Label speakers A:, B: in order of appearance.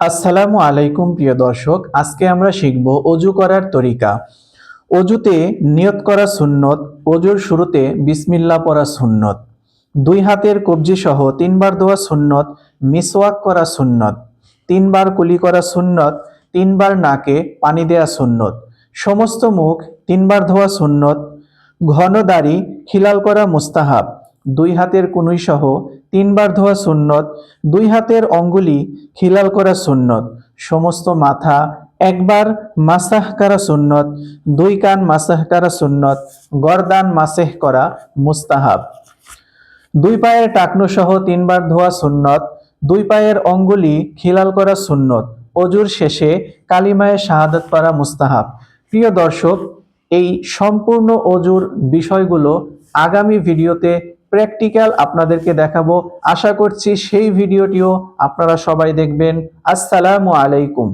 A: আসসালামু আলাইকুম প্রিয় দর্শক, আজকে আমরা শিখব অজু করার তরিকা। অজুতে নিয়ত করা সুন্নত। অজুর শুরুতে বিসমিল্লাহ পড়া সুন্নত। দুই হাতের কবজি সহ তিনবার ধোয়া সুন্নত। মিসওয়াক করা সুন্নত। তিনবার কুলি করা সুন্নত। তিনবার নাকে পানি দেয়া সুন্নত। সমস্ত মুখ তিনবার ধোয়া সুন্নত। ঘন দাড়ি খিলাল করা মুস্তাহাব। দুই হাতের কনুই সহ তিনবার ধোয়া সুন্নত। দুই হাতের অঙ্গুলি খিলাল করা সুন্নত। সমস্ত মাথা একবার মাসাহ করা সুন্নত। দুই কান মাসাহ করা সুন্নত। গরদান মাসেহ করা মুস্তাহাব। দুই পায়ের টাকনু সহ তিনবার ধোয়া সুন্নত। দুই পায়ের অঙ্গুলি খিলাল করা সুন্নত। অজুর শেষে কালিমায়ে শাহাদাত পড়া মুস্তাহাব। প্রিয় দর্শক, এই সম্পূর্ণ অজুর বিষয়গুলো আগামী ভিডিওতে প্র্যাকটিক্যাল আপনাদেরকে দেখাবো। আশা করছি সেই ভিডিওটিও আপনারা সবাই দেখবেন। আসসালামু আলাইকুম।